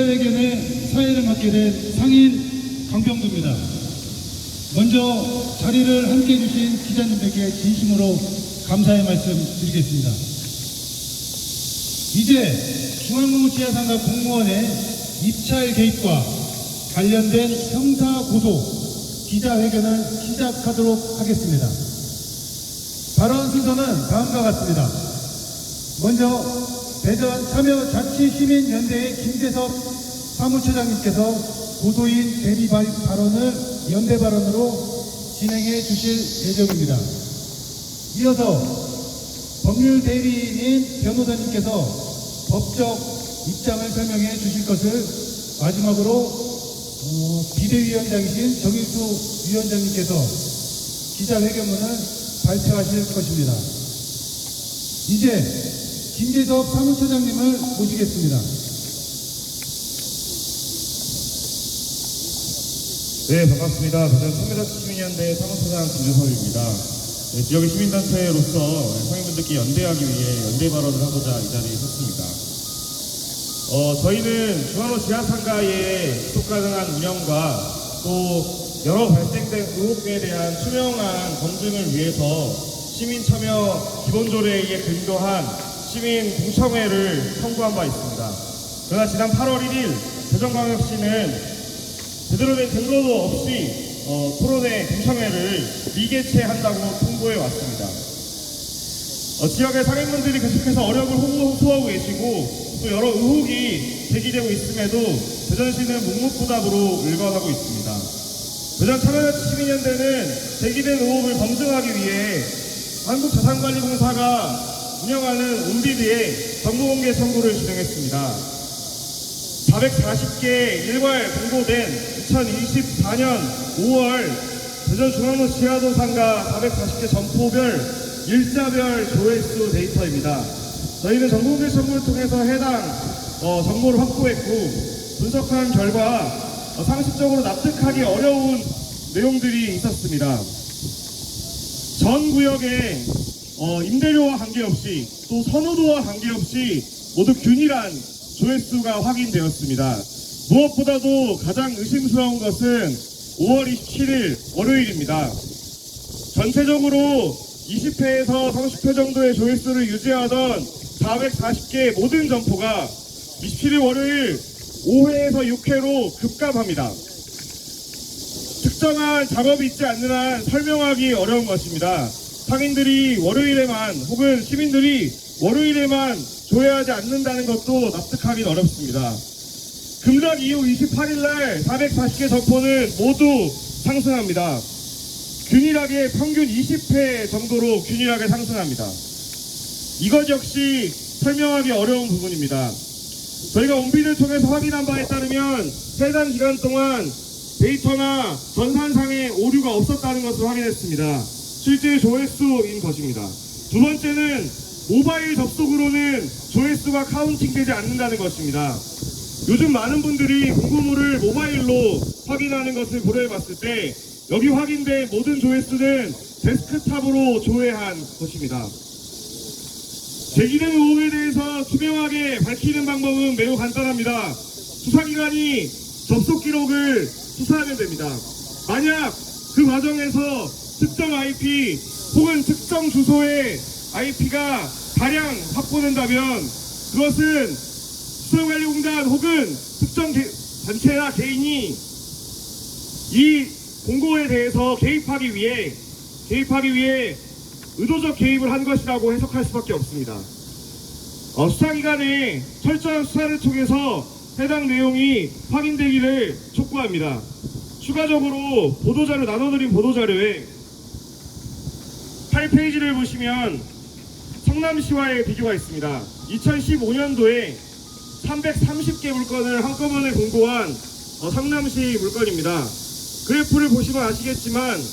기자회견에 사회를 맡게 된 상인 강병두입니다. 먼저 자리를 함께 해주신 기자님들께 진심으로 감사의 말씀 드리겠습니다. 이제 중앙노무지하상가 공무원의 입찰 개입과 관련된 형사 고소 기자회견을 시작하도록 하겠습니다. 발언 순서는 다음과 같습니다. 먼저 대전 참여자치시민연대의 김재섭 사무처장님께서 고소인 대리 발언을 연대 발언으로 진행해 주실 예정입니다. 이어서 법률 대리인인 변호사님께서 법적 입장을 설명해 주실 것을 마지막으로 비대위원장이신 정일수 위원장님께서 기자회견문을 발표하실 것입니다. 이제 김재섭 사무처장님을 모시겠습니다. 네, 반갑습니다. 대전 참여자치시민연대 사무처장 김재섭입니다. 네, 지역의 시민단체로서 상인분들께 연대하기 위해 연대 발언을 하고자 이 자리에 섰습니다. 저희는 중앙로 지하상가의 지속 가능한 운영과 또 여러 발생된 의혹에 대한 투명한 검증을 위해서 시민 참여 기본조례에 근거한 시민 공청회를 청구한 바 있습니다. 그러나 지난 8월 1일 대전광역시는 제대로 된 근거도 없이 토론회 공청회를 미개최한다고 통보해 왔습니다. 지역의 상인분들이 계속해서 어려움을 호소하고 계시고 또 여러 의혹이 제기되고 있음에도 대전시는 묵묵부답으로 일관하고 있습니다. 대전 참여자치시민연대는 제기된 의혹을 검증하기 위해 한국자산관리공사가 운영하는 온비드에 정보공개 청구를 진행했습니다. 440개 일괄 공고된 2024년 5월 대전 중앙로 지하도 상가 440개 점포별 일자별 조회수 데이터입니다. 저희는 정보공개 청구를 통해서 해당 정보를 확보했고 분석한 결과 상식적으로 납득하기 어려운 내용들이 있었습니다. 전 구역에 임대료와 관계없이 또 선호도와 관계없이 모두 균일한 조회수가 확인되었습니다. 무엇보다도 가장 의심스러운 것은 5월 27일 월요일입니다. 전체적으로 20회에서 30회 정도의 조회수를 유지하던 440개 모든 점포가 27일 월요일 5회에서 6회로 급감합니다. 특정한 작업이 있지 않는 한 설명하기 어려운 것입니다. 상인들이 월요일에만 혹은 시민들이 월요일에만 조회하지 않는다는 것도 납득하기 어렵습니다. 금작 이후 28일날 440개 점포는 모두 상승합니다. 균일하게 평균 20회 정도로 균일하게 상승합니다. 이것 역시 설명하기 어려운 부분입니다. 저희가 온비를 통해서 확인한 바에 따르면 해당 기간 동안 데이터나 전산상의 오류가 없었다는 것을 확인했습니다. 실제 조회수인 것입니다. 두 번째는 모바일 접속으로는 조회수가 카운팅되지 않는다는 것입니다. 요즘 많은 분들이 공고물을 모바일로 확인하는 것을 고려해봤을 때 여기 확인된 모든 조회수는 데스크탑으로 조회한 것입니다. 제기된 의혹에 대해서 투명하게 밝히는 방법은 매우 간단합니다. 수사기관이 접속 기록을 수사하면 됩니다. 만약 그 과정에서 특정 IP 혹은 특정 주소의 IP가 다량 확보된다면 그것은 수요관리공단 혹은 특정 단체나 개인이 이 공고에 대해서 개입하기 위해 의도적 개입을 한 것이라고 해석할 수밖에 없습니다. 수사기관의 철저한 수사를 통해서 해당 내용이 확인되기를 촉구합니다. 추가적으로 보도자료 나눠드린 보도자료에 8페이지를 보시면 성남시와의 비교가 있습니다. 2015년도에 330개 물건을 한꺼번에 공고한 성남시 물건입니다. 그래프를 보시면 아시겠지만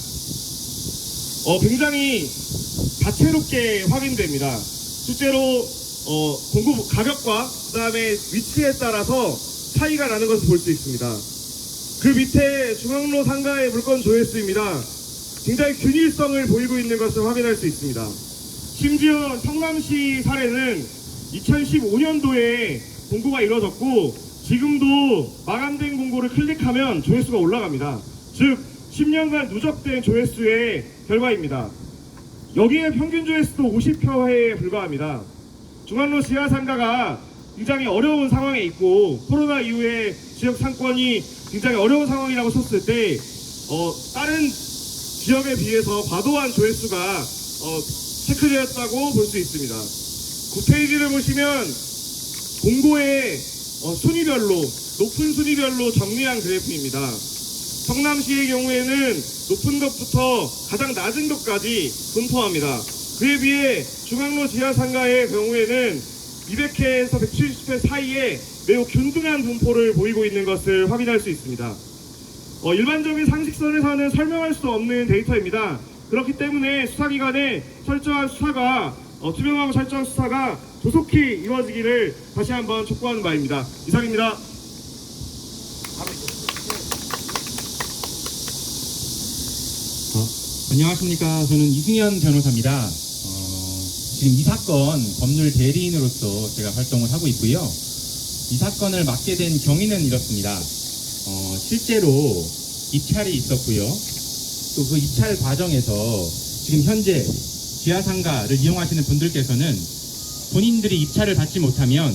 굉장히 다채롭게 확인됩니다. 실제로 공고 가격과 그 다음에 위치에 따라서 차이가 나는 것을 볼 수 있습니다. 그 밑에 중앙로 상가의 물건 조회수입니다. 굉장히 균일성을 보이고 있는 것을 확인할 수 있습니다. 심지어 성남시 사례는 2015년도에 공고가 이루어졌고 지금도 마감된 공고를 클릭하면 조회수가 올라갑니다. 즉 10년간 누적된 조회수의 결과입니다. 여기에 평균 조회수도 50표에 불과합니다. 중앙로 지하상가가 굉장히 어려운 상황에 있고 코로나 이후에 지역 상권이 굉장히 어려운 상황이라고 쳤을 때 다른 지역에 비해서 과도한 조회수가 체크되었다고 볼 수 있습니다. 9페이지를 보시면 공고의 순위별로 높은 순위별로 정리한 그래프입니다. 성남시의 경우에는 높은 것부터 가장 낮은 것까지 분포합니다. 그에 비해 중앙로 지하상가의 경우에는 200회에서 170회 사이에 매우 균등한 분포를 보이고 있는 것을 확인할 수 있습니다. 일반적인 상식선에서는 설명할 수 없는 데이터입니다. 그렇기 때문에 수사기관의 철저한 수사가 투명하고 철저한 수사가 조속히 이루어지기를 다시 한번 촉구하는 바입니다. 이상입니다. 안녕하십니까. 저는 이승현 변호사입니다. 지금 이 사건 법률 대리인으로서 제가 활동을 하고 있고요. 이 사건을 맡게 된 경위는 이렇습니다. 실제로 입찰이 있었고요. 또 그 입찰 과정에서 지금 현재 지하상가를 이용하시는 분들께서는 본인들이 입찰을 받지 못하면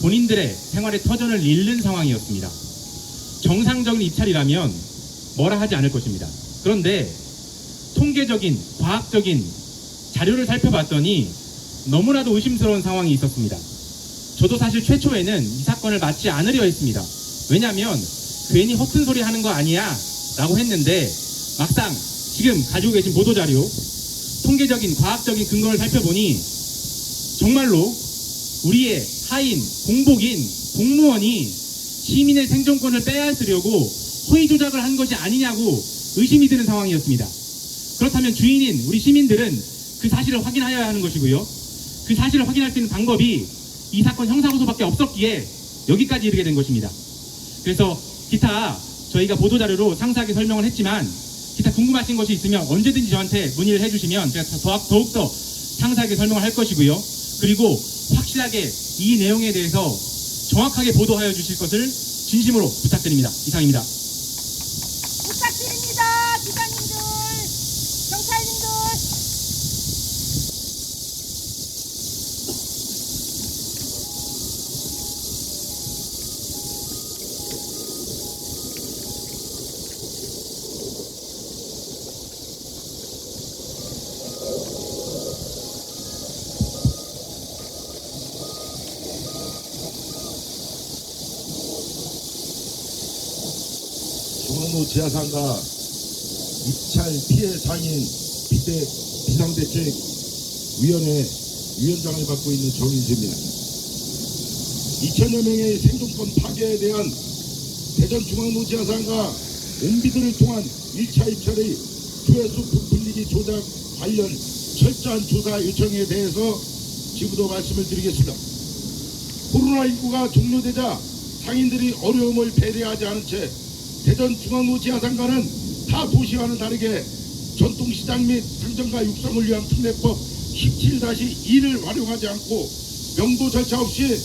본인들의 생활의 터전을 잃는 상황이었습니다. 정상적인 입찰이라면 뭐라 하지 않을 것입니다. 그런데 통계적인, 과학적인 자료를 살펴봤더니 너무나도 의심스러운 상황이 있었습니다. 저도 사실 최초에는 이 사건을 맡지 않으려 했습니다. 왜냐하면 괜히 허튼 소리 하는 거 아니야 라고 했는데 막상 지금 가지고 계신 보도자료, 통계적인, 과학적인 근거를 살펴보니 정말로 우리의 하인, 공복인, 공무원이 시민의 생존권을 빼앗으려고 허위 조작을 한 것이 아니냐고 의심이 드는 상황이었습니다. 그렇다면 주인인 우리 시민들은 그 사실을 확인하여야 하는 것이고요. 그 사실을 확인할 수 있는 방법이 이 사건 형사고소밖에 없었기에 여기까지 이르게 된 것입니다. 그래서 기타 저희가 보도자료로 상세하게 설명을 했지만 기타 궁금하신 것이 있으면 언제든지 저한테 문의를 해주시면 제가 더욱더 상세하게 설명을 할 것이고요. 그리고 확실하게 이 내용에 대해서 정확하게 보도하여 주실 것을 진심으로 부탁드립니다. 이상입니다. 부탁드립니다. 기자님들, 경찰님들. 중앙로 지하상가 입찰 피해 상인 비상대책위원회 위원장을 맡고 있는 정인수입니다. 2천여 명의 생존권 파괴에 대한 대전 중앙로 지하상가 옹비들을 통한 1차 입찰의 조회수 부풀리기 조작 관련 철저한 조사 요청에 대해서 지금부터 말씀을 드리겠습니다. 코로나19가 종료되자 상인들이 어려움을 배려하지 않은 채 대전 중앙로 지하상가는 타 도시와는 다르게 전통시장 및 상점가 육성을 위한 특례법 17-2를 활용하지 않고 명도 절차 없이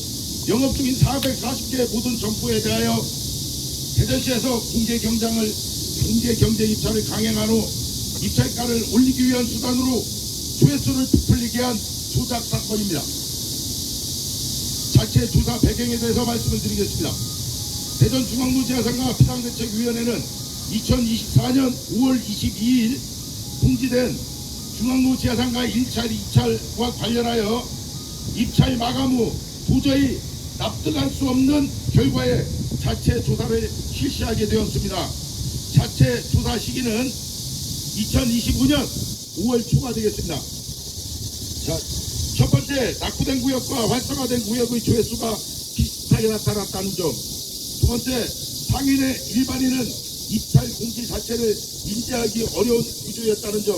영업 중인 440개 모든 점포에 대하여 대전시에서 공개 경쟁 입찰을 강행한 후 입찰가를 올리기 위한 수단으로 조회수를 부풀리게 한 조작 사건입니다. 자체 조사 배경에 대해서 말씀을 드리겠습니다. 대전 중앙로 지하상가 비상대책위원회는 2024년 5월 22일 공지된 중앙로 지하상가 1차, 2차와 관련하여 입찰 마감 후 도저히 납득할 수 없는 결과에 자체 조사를 실시하게 되었습니다. 자체 조사 시기는 2025년 5월 초가 되겠습니다. 자, 첫 번째, 낙후된 구역과 활성화된 구역의 조회수가 비슷하게 나타났다는 점. 두 번째, 상인의 일반인은 입찰 공지 자체를 인지하기 어려운 구조였다는 점.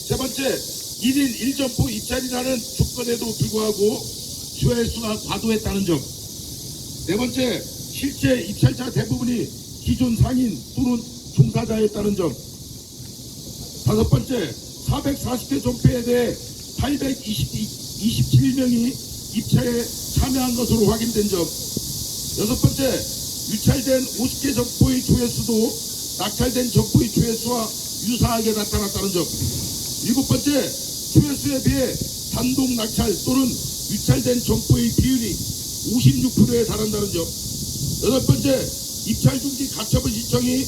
세 번째, 1인 1점포 입찰이라는 조건에도 불구하고 조회수가 과도했다는 점. 네 번째, 실제 입찰자 대부분이 기존 상인 또는 종사자였다는 점. 다섯 번째, 440회 존폐에 대해 827명이 입찰에 참여한 것으로 확인된 점. 여섯 번째, 유찰된 50개 점포의 조회수도 낙찰된 점포의 조회수와 유사하게 나타났다는 점. 일곱 번째, 조회수에 비해 단독 낙찰 또는 유찰된 점포의 비율이 56%에 달한다는 점. 여덟 번째, 입찰 중지 가처분 신청이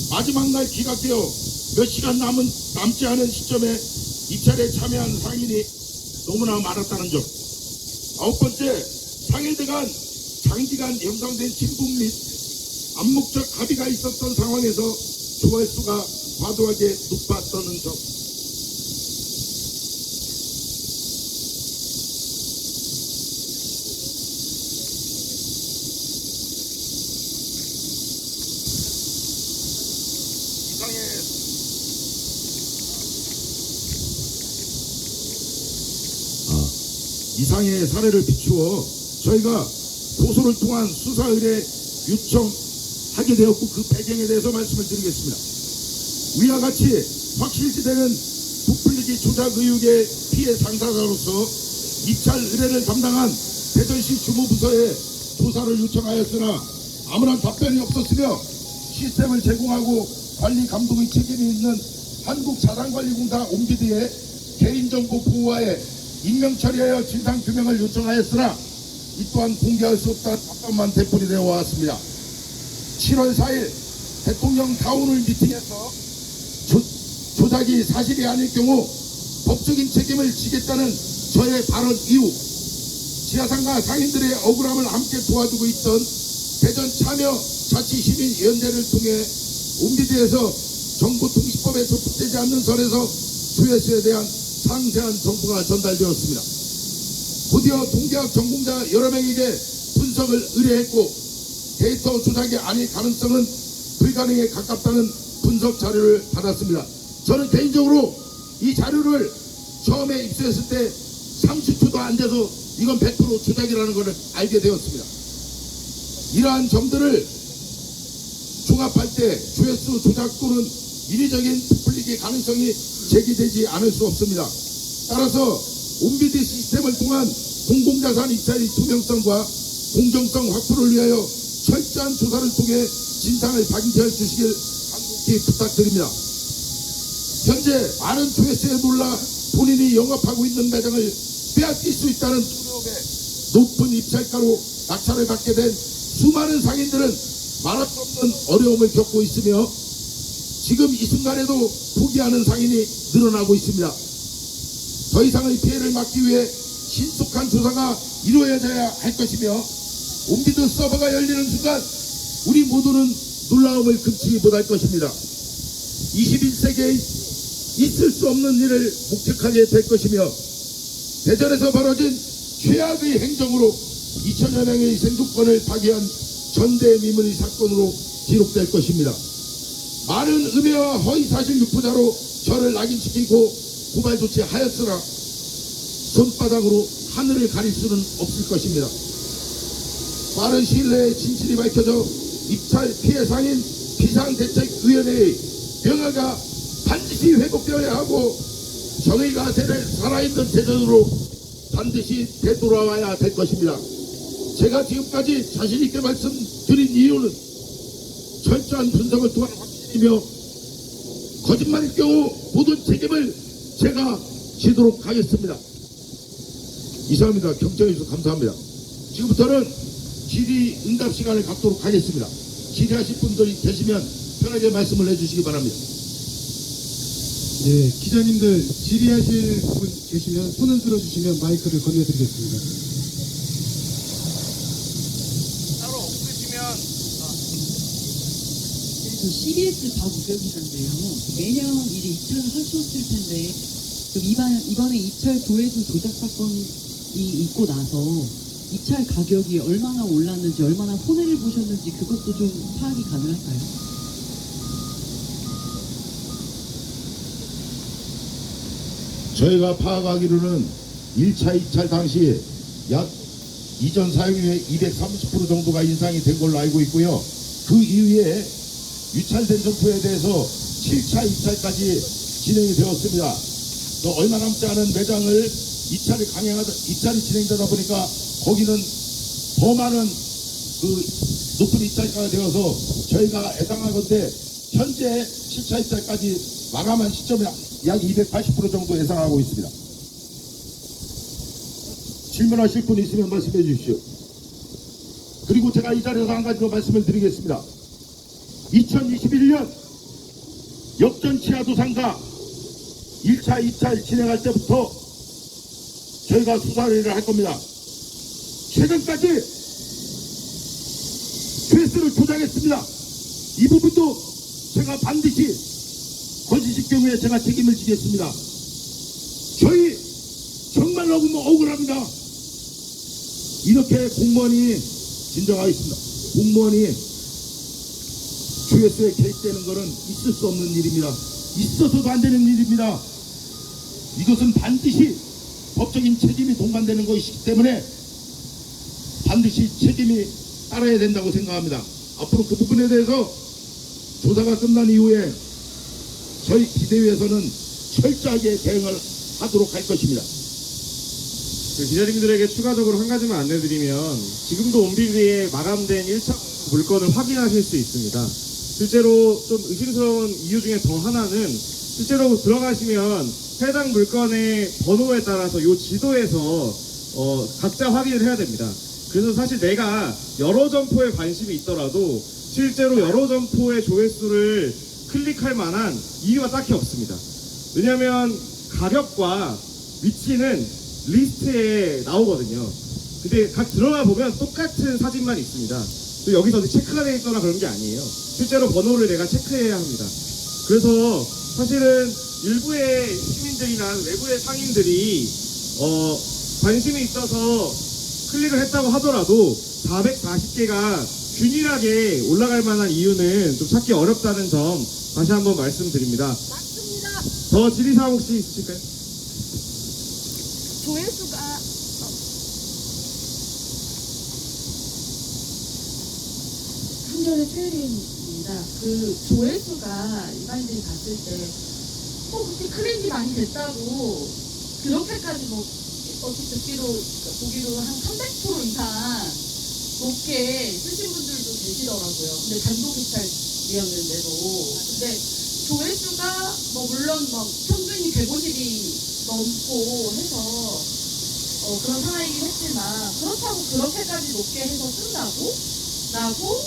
마지막 날 기각되어 몇 시간 남지 않은 시점에 입찰에 참여한 상인이 너무나 많았다는 점. 아홉 번째, 상인들 간 장기간 형성된 친분 및 암묵적 합의가 있었던 상황에서 조회수가 과도하게 높았다는 점. 이상의 사례를 비추어 저희가 고소를 통한 수사 의뢰 요청하게 되었고 그 배경에 대해서 말씀을 드리겠습니다. 위와 같이 확실시되는 부풀리기 조작 의혹의 피해 당사자로서 입찰 의뢰를 담당한 대전시 주무부서에 조사를 요청하였으나 아무런 답변이 없었으며 시스템을 제공하고 관리 감독의 책임이 있는 한국자산관리공사 옴비드의 개인정보 보호하에 익명 처리하여 진상규명을 요청하였으나 이 또한 공개할 수 없다는 답변만 되풀이되어 왔습니다. 7월 4일 대통령 타운홀 미팅에서 조작이 사실이 아닐 경우 법적인 책임을 지겠다는 저의 발언 이후 지하상가 상인들의 억울함을 함께 도와주고 있던 대전 참여 자치시민위원회를 통해 옴비드에서 정보통신법에 접속되지 않는 선에서 조회수에 대한 상세한 정보가 전달되었습니다. 곧이어 동계학 전공자 여러 명에게 분석을 의뢰했고 데이터 조작이 아닐 가능성은 불가능에 가깝다는 분석 자료를 받았습니다. 저는 개인적으로 이 자료를 처음에 입수했을 때 30초도 안 돼서 이건 100% 조작이라는 것을 알게 되었습니다. 이러한 점들을 종합할 때 조회수 조작 또는 인위적인 부풀리기 가능성이 제기되지 않을 수 없습니다. 따라서 옴비드 시스템을 통한 공공자산 입찰의 투명성과 공정성 확보를 위하여 철저한 조사를 통해 진상을 밝혀해 주시길 간곡히 부탁드립니다. 현재 많은 조회수에 놀라 본인이 영업하고 있는 매장을 빼앗길 수 있다는 두려움에 높은 입찰가로 낙찰을 받게 된 수많은 상인들은 말할 수 없는 어려움을 겪고 있으며 지금 이 순간에도 포기하는 상인이 늘어나고 있습니다. 더 이상의 피해를 막기 위해 신속한 조사가 이루어져야 할 것이며 옴비드 서버가 열리는 순간 우리 모두는 놀라움을 금치 못할 것입니다. 21세기에 있을 수 없는 일을 목격하게 될 것이며 대전에서 벌어진 최악의 행정으로 2천여 명의 생존권을 파괴한 전대미문의 사건으로 기록될 것입니다. 많은 음해와 허위사실 유포자로 저를 낙인시키고 고발 조치하였으나 손바닥으로 하늘을 가릴 수는 없을 것입니다. 빠른 시일 내에 진실이 밝혀져 입찰 피해 상인 비상대책위원회의 명예가 반드시 회복되어야 하고 정의가 살아있는 대전으로 반드시 되돌아와야 될 것입니다. 제가 지금까지 자신있게 말씀드린 이유는 철저한 분석을 통한 확신이며 거짓말일 경우 모든 책임을 제가 지도록 하겠습니다. 이상입니다. 경청해 주셔서 감사합니다. 지금부터는 질의 응답 시간을 갖도록 하겠습니다. 질의하실 분들이 계시면 편하게 말씀을 해주시기 바랍니다. 예, 기자님들 질의하실 분 계시면 손을 들어주시면 마이크를 건네드리겠습니다. 따로 없으시면 저 CBS 박우병기자인데요. 매년 이제 입찰을 하셨을 텐데 이번에 입찰 조회수 조작 사건이 있고 나서 입찰 가격이 얼마나 올랐는지 얼마나 손해를 보셨는지 그것도 좀 파악이 가능할까요? 저희가 파악하기로는 1차 입찰 당시 약 이전 사용료의 230% 정도가 인상이 된 걸로 알고 있고요. 그 이후에 유찰된 점포에 대해서 7차 입찰까지 진행이 되었습니다. 또 얼마 남지 않은 매장을 입찰이 진행되다 보니까 거기는 더 많은 그 높은 입찰가가 되어서 저희가 예상하건대 현재 7차 입찰까지 마감한 시점에 약 280% 정도 예상하고 있습니다. 질문하실 분 있으면 말씀해 주십시오. 그리고 제가 이 자리에서 한 가지 더 말씀을 드리겠습니다. 2021년 역전 치아도 상가 1차, 2차 진행할 때부터 저희가 수사를 할 겁니다. 최근까지 조회수를 조작했습니다. 이 부분도 제가 반드시 거짓일 경우에 제가 책임을 지겠습니다. 저희 정말 너무 억울합니다. 이렇게 공무원이 진정하겠습니다. 공무원이 조회수에 개입되는 것은 있을 수 없는 일입니다. 있어서도 안 되는 일입니다. 이것은 반드시 법적인 책임이 동반되는 것이기 때문에 반드시 책임이 따라야 된다고 생각합니다. 앞으로 그 부분에 대해서 조사가 끝난 이후에 저희 비대위에서는 철저하게 대응을 하도록 할 것입니다. 그 기자님들에게 추가적으로 한 가지만 안내드리면 지금도 온비리에 마감된 1차 물건을 확인하실 수 있습니다. 실제로 좀 의심스러운 이유 중에 더 하나는 실제로 들어가시면 해당 물건의 번호에 따라서 이 지도에서 각자 확인을 해야 됩니다. 그래서 사실 내가 여러 점포에 관심이 있더라도 실제로 여러 점포의 조회수를 클릭할 만한 이유가 딱히 없습니다. 왜냐하면 가격과 위치는 리스트에 나오거든요. 근데 각 들어가 보면 똑같은 사진만 있습니다. 또 여기서 체크가 되어 있거나 그런 게 아니에요. 실제로 번호를 내가 체크해야 합니다. 그래서 사실은 일부의 시민들이나 외부의 상인들이 관심이 있어서 클릭을 했다고 하더라도 440개가 균일하게 올라갈 만한 이유는 좀 찾기 어렵다는 점 다시 한번 말씀드립니다. 맞습니다. 더 질의사항 혹시 있으실까요? 조회수가 한겨레 최혜린입니다. 그 조회수가 일반인들이 봤을 때 뭐 그렇게 클릭이 많이 됐다고 그렇게까지 뭐 어떻게 보기로 한 300% 이상 높게 쓰신 분들도 계시더라고요. 근데 단독 입찰이었는데도. 근데 조회수가 뭐 물론 뭐 평균이 150이 넘고 해서 그런 상황이긴 했지만 그렇다고 그렇게까지 높게 해서 쓴다고? 라고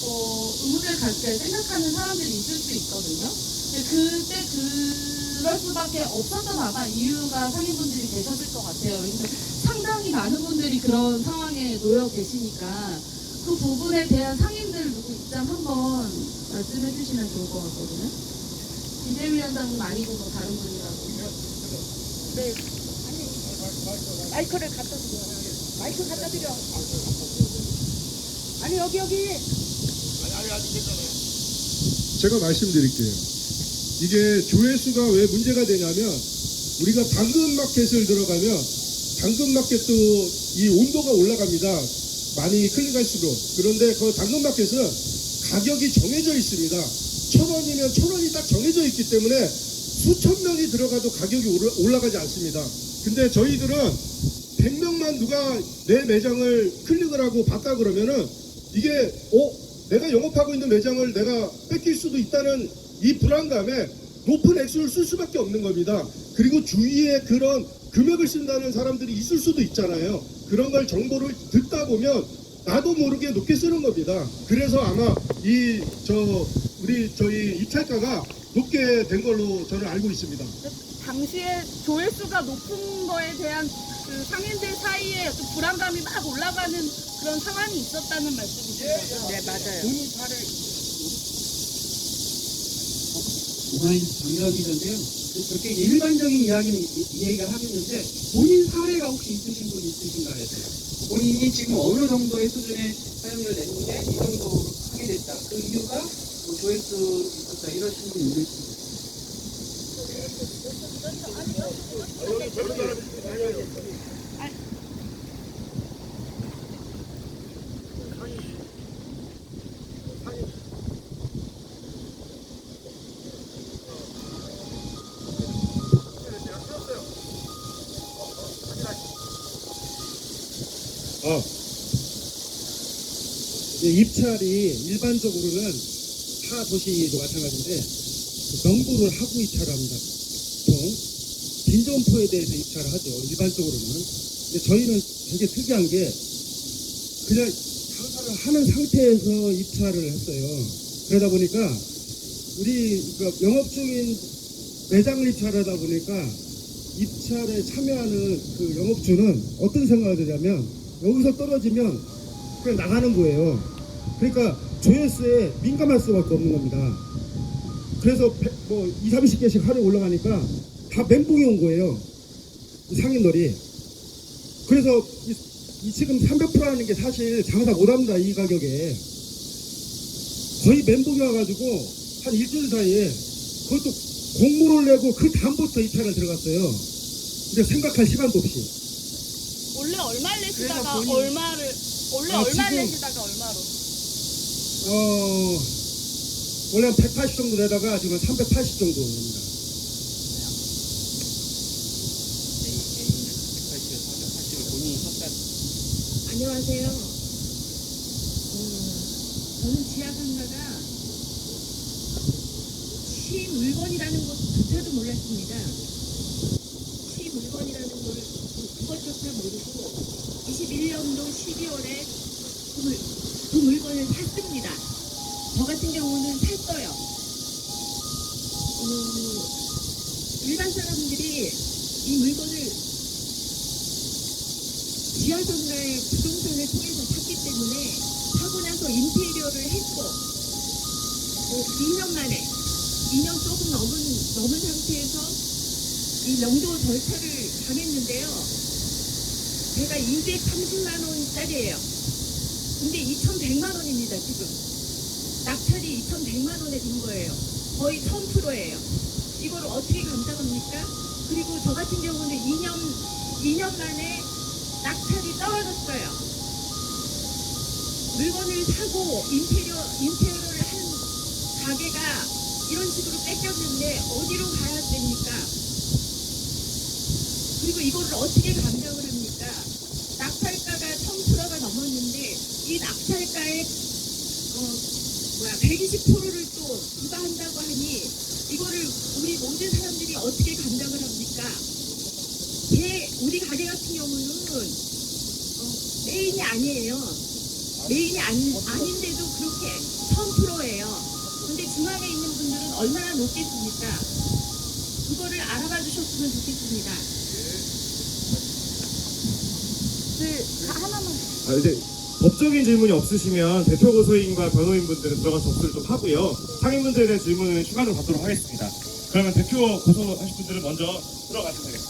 의문을 갖게 생각하는 사람들이 있을 수 있거든요. 근데 그때 그럴 수밖에 없었던 아마 이유가 상인분들이 계셨을 것 같아요. 그래서 상당히 많은 분들이 그런 상황에 놓여 계시니까 그 부분에 대한 상인들 누구 입장 한번 말씀해 주시면 좋을 것 같거든요. 비대위원장님 아니고 뭐 다른 분이라고. 네. 아니 마이크를 갖다 드려. 마이크 갖다 드려. 아니 여기. 제가 말씀드릴게요. 이게 조회수가 왜 문제가 되냐면 우리가 당근마켓을 들어가면 당근마켓도 이 온도가 올라갑니다. 많이 클릭할수록. 그런데 그 당근마켓은 가격이 정해져 있습니다. 1,000원이면 1,000원이 딱 정해져 있기 때문에 수천 명이 들어가도 가격이 올라가지 않습니다. 근데 저희들은 100명만 누가 내 매장을 클릭을 하고 봤다 그러면은 이게 내가 영업하고 있는 매장을 내가 뺏길 수도 있다는 이 불안감에 높은 액수를 쓸 수밖에 없는 겁니다. 그리고 주위에 그런 금액을 쓴다는 사람들이 있을 수도 있잖아요. 그런 걸 정보를 듣다 보면 나도 모르게 높게 쓰는 겁니다. 그래서 아마 저희 입찰가가 높게 된 걸로 저는 알고 있습니다. 당시에 조회수가 높은 거에 대한 그 상인들 사이에 어떤 불안감이 막 올라가는 그런 상황이 있었다는 말씀이신 거죠? 네, 맞아요. 오마이뉴스 장유아 기자인데요. 그렇게 일반적인 이야기가 하겠는데 본인 사례가 혹시 있으신 분 있으신가 해서요. 본인이 지금 어느 정도의 수준의 사용료를 냈는데 이 정도로 하게 됐다. 그 이유가 뭐 조회수 있었다 이러시는 분 있으신가요? 입찰이 일반적으로는 타 도시도 마찬가지인데 명부를 하고 입찰을 합니다. 보통 빈점포에 대해서 입찰을 하죠. 일반적으로는. 근데 저희는 되게 특이한 게 그냥 장사를 하는 상태에서 입찰을 했어요. 그러다 보니까 우리 그러니까 영업 중인 매장을 입찰하다 보니까 입찰에 참여하는 그 영업주는 어떤 생각을 드냐면 여기서 떨어지면 그냥 나가는 거예요. 그러니까 조회수에 민감할 수밖에 없는 겁니다. 그래서 뭐 20, 30개씩 하루에 올라가니까 다 멘붕이 온 거예요. 이 상인들이. 그래서 이 지금 300%라는 게 사실 장사 못합니다. 이 가격에. 거의 멘붕이 와가지고 한 일주일 사이에 그것도 공모를 내고 그 다음부터 입찰을 들어갔어요. 근데 생각할 시간도 없이. 원래 얼마를 내시다가 그래서 본인- 원래 아, 얼마를 지금- 내시다가 얼마로? 원래 한 180 정도 내다가 지금 한 380 정도 됩니다. 안녕하세요. 저는 지하상가가 시물건이라는 것조차도 몰랐습니다. 시물건이라는 거를 그것조차 모르고 21년도 12월에 그 물건을 샀습니다. 저 같은 경우는 샀어요. 일반 사람들이 이 물건을 지하상가의 부동산을 통해서 샀기 때문에 사고 나서 인테리어를 했고 2년 만에 2년 조금 넘은 상태에서 이 명도 절차를 당했는데요. 제가 230만 원짜리예요. 근데 2,100만 원입니다 지금. 낙찰이 2,100만 원에 된 거예요. 거의 1000%예요. 이걸 어떻게 감당합니까? 그리고 저 같은 경우는 2년 만에 낙찰이 떨어졌어요. 물건을 사고 인테리어를 한 가게가 이런 식으로 뺏겼는데 어디로 가야 됩니까? 그리고 이거를 어떻게 감당을 합니까? 낙찰가가 1000%가 넘었는데 이 낙찰가의 120%를 또 부과한다고 하니 이거를 우리 모든 사람들이 어떻게 감당을 합니까? 우리 가게 같은 경우는 메인이 아니에요. 메인이 아닌데도 그렇게 1000%예요. 근데 중앙에 있는 분들은 얼마나 높겠습니까? 그거를 알아봐 주셨으면 좋겠습니다. 하나만. 이제 법적인 질문이 없으시면 대표 고소인과 변호인분들은 들어가서 접수를 좀 하고요. 상인분들에 대한 질문은 추가로 받도록 하겠습니다. 그러면 대표 고소하실 분들은 먼저 들어가주세요.